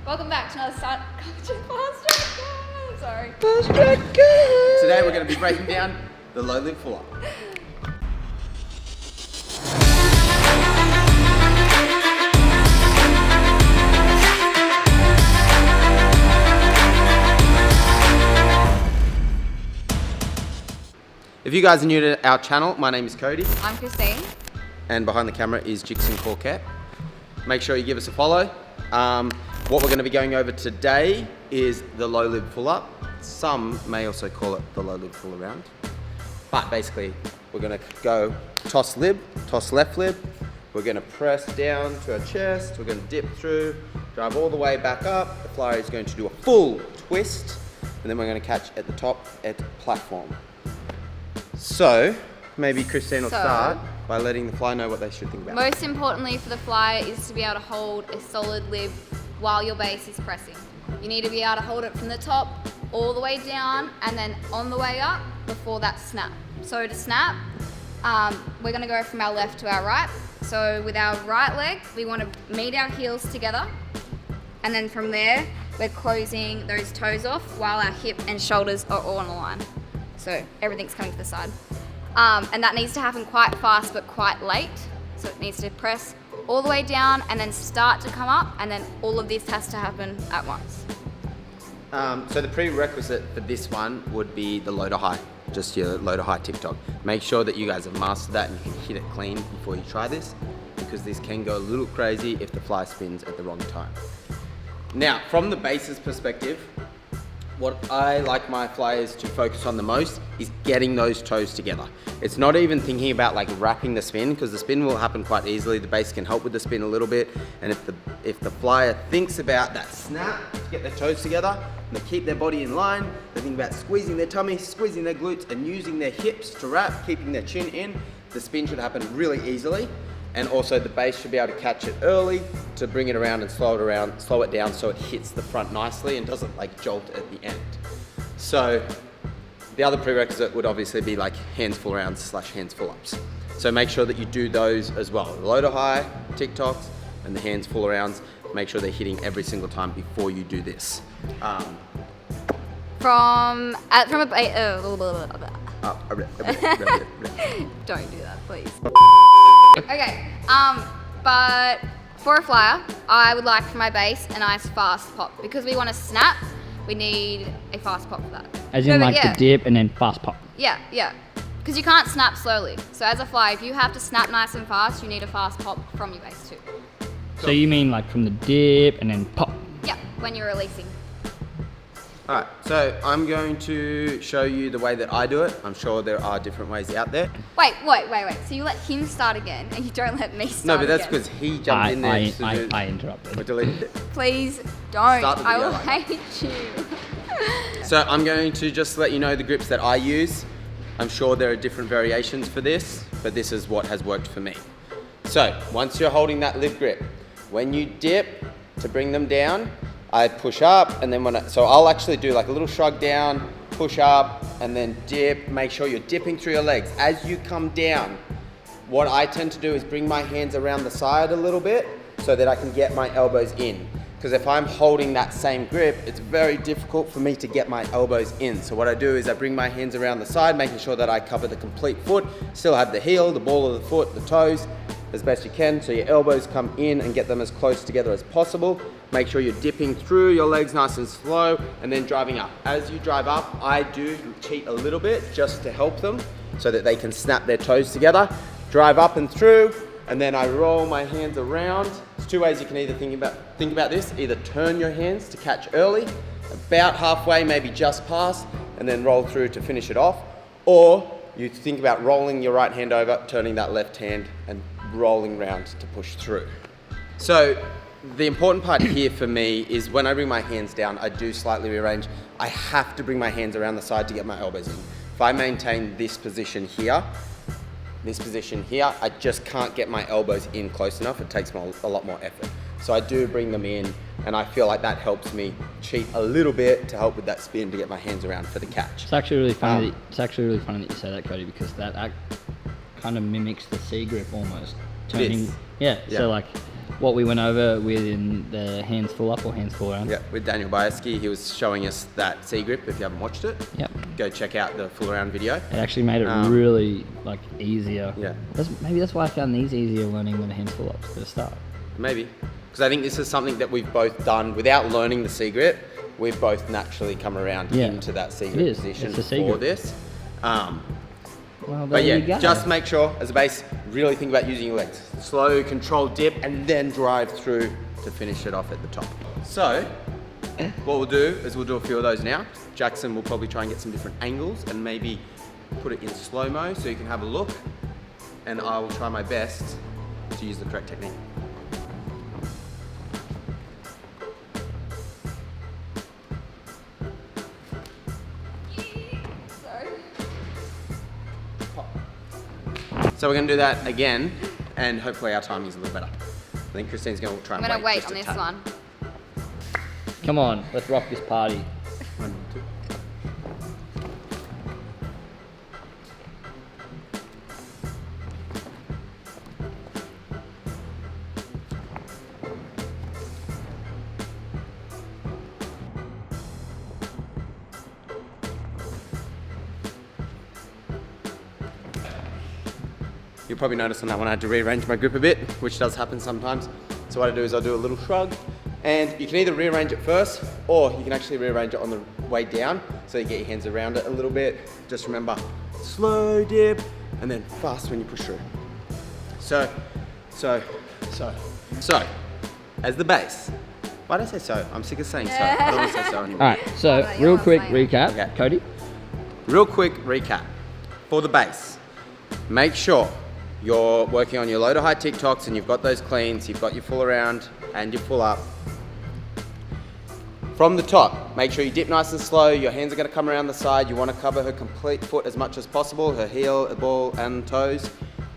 Welcome back to another Stunt Fast Track. Sorry. Fast Track. Today we're going to be breaking down the low lip Flier. If you guys are new to our channel, my name is Cody. I'm Christine. And behind the camera is Jixon Corcat. Make sure you give us a follow. What we're going to be going over today is the low lib pull up. Some may also call it the low lib pull around. But basically, we're going to go toss lib, toss left lib. We're going to press down to our chest. We're going to dip through, drive all the way back up. The Flier is going to do a full twist. And then we're going to catch at the top at platform. So, maybe Christine will start by letting the Flier know what they should think about. Most importantly for the Flier is to be able to hold a solid lib while your base is pressing. You need to be able to hold it from the top all the way down and then on the way up before that snap. So to snap, we're going to go from our left to our right. So with our right leg, we want to meet our heels together, and then from there, we're closing those toes off while our hip and shoulders are all on a line. So everything's coming to the side. And that needs to happen quite fast but quite late. So it needs to press all the way down and then start to come up, and then all of this has to happen at once. So the prerequisite for this one would be the low to high, just your low to high TikTok. Make sure that you guys have mastered that and you can hit it clean before you try this, because this can go a little crazy if the Flier spins at the wrong time. Now, from the bases perspective, what I like my Fliers to focus on the most is getting those toes together. It's not even thinking about like wrapping the spin, because the spin will happen quite easily. The base can help with the spin a little bit. And if the Flier thinks about that snap to get their toes together and they keep their body in line, they think about squeezing their tummy, squeezing their glutes and using their hips to wrap, keeping their chin in, the spin should happen really easily. And also the base should be able to catch it early to bring it around and slow it down so it hits the front nicely and doesn't like jolt at the end. So the other prerequisite would obviously be like hands full rounds / hands full ups. So make sure that you do those as well. Low to high, TikToks, and the hands full rounds. Make sure they're hitting every single time before you do this. From a base, don't do that, please. Okay, but for a Flier, I would like for my base a nice fast pop, because we want to snap. We need a fast pop for that. As in the dip and then fast pop. Yeah, because you can't snap slowly. So as a Flier, if you have to snap nice and fast, you need a fast pop from your base too. So you mean like from the dip and then pop? Yeah, when you're releasing. Alright, so I'm going to show you the way that I do it. I'm sure there are different ways out there. Wait. So you let him start again and you don't let me start No, but that's again. because he jumped in there. I interrupted. I deleted it. Please don't. Start the I video will like hate you. So I'm going to just let you know the grips that I use. I'm sure there are different variations for this, but this is what has worked for me. So once you're holding that lip grip, when you dip to bring them down, I push up, and then so I'll actually do like a little shrug down, push up, and then dip. Make sure you're dipping through your legs. As you come down, what I tend to do is bring my hands around the side a little bit so that I can get my elbows in. Because if I'm holding that same grip, it's very difficult for me to get my elbows in. So what I do is I bring my hands around the side, making sure that I cover the complete foot, still have the heel, the ball of the foot, the toes, as best you can, so your elbows come in and get them as close together as possible. Make sure you're dipping through your legs nice and slow, and then driving up. As you drive up, I do cheat a little bit just to help them so that they can snap their toes together. Drive up and through, and then I roll my hands around. There's two ways you can either think about this. Either turn your hands to catch early, about halfway, maybe just past, and then roll through to finish it off. Or you think about rolling your right hand over, turning that left hand, and rolling round to push through. So the important part here for me is when I bring my hands down, I do slightly rearrange. I have to bring my hands around the side to get my elbows in. If I maintain this position here, I just can't get my elbows in close enough. It takes a lot more effort. So I do bring them in, and I feel like that helps me cheat a little bit to help with that spin to get my hands around for the catch. It's actually really funny. That you say that, Cody, because that kind of mimics the C grip almost. Turning, yeah. So like what we went over with the hands full up or hands full around. Yeah, with Daniel Bayeski, he was showing us that C grip. If you haven't watched it, Yep. go check out the full around video. It actually made it really like easier. Yeah. Maybe that's why I found these easier learning than the hands full ups at the start. Maybe. Because I think this is something that we've both done without learning the C grip. We've both naturally come around into that C grip position for this. Well, But there yeah, you go. just make sure, as a base, really think about using your legs. Slow, controlled dip, and then drive through to finish it off at the top. So, what we'll do is we'll do a few of those now. Jackson will probably try and get some different angles and maybe put it in slow-mo so you can have a look. And I will try my best to use the correct technique. So we're going to do that again, and hopefully our timing is a little better. I think Christine's going to try and I'm gonna wait just on a this tad. one. Come on, let's rock this party. 1, 2. You'll probably notice on that one I had to rearrange my grip a bit, which does happen sometimes. So what I do is I'll do a little shrug, and you can either rearrange it first, or you can actually rearrange it on the way down, so you get your hands around it a little bit. Just remember, slow dip, and then fast when you push through. So, as the base. Why did I say so? I'm sick of saying so. I don't want to say so anymore. All right, so Oh, no, real you're quick fine. recap, Okay. Cody. Real quick recap. For the base, make sure you're working on your low to high TikToks and you've got those cleans, you've got your full around and your pull up. From the top, make sure you dip nice and slow. Your hands are going to come around the side. You want to cover her complete foot as much as possible, her heel, ball and toes.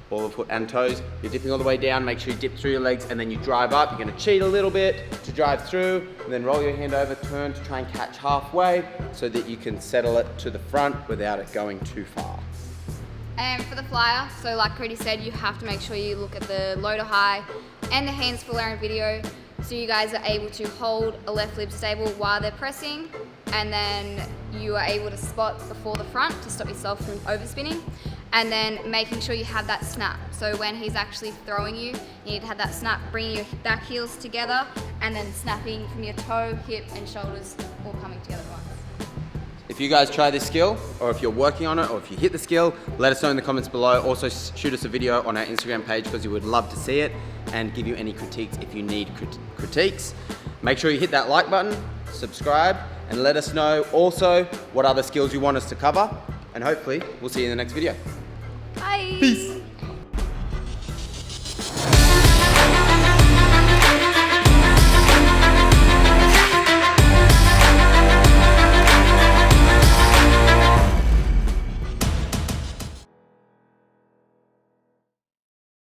Ball of foot and toes. You're dipping all the way down. Make sure you dip through your legs and then you drive up. You're going to cheat a little bit to drive through and then roll your hand over, turn to try and catch halfway so that you can settle it to the front without it going too far. And for the flyer, so like Cody said, you have to make sure you look at the low to high and the hands full around video, so you guys are able to hold a left lib stable while they're pressing, and then you are able to spot before the front to stop yourself from overspinning, and then making sure you have that snap. So when he's actually throwing you, you need to have that snap, bringing your back heels together, and then snapping from your toe, hip, and shoulders all coming together at once. If you guys try this skill, or if you're working on it, or if you hit the skill, let us know in the comments below. Also shoot us a video on our Instagram page because we would love to see it and give you any critiques if you need critiques. Make sure you hit that like button, subscribe, and let us know also what other skills you want us to cover. And hopefully we'll see you in the next video. Bye! Peace.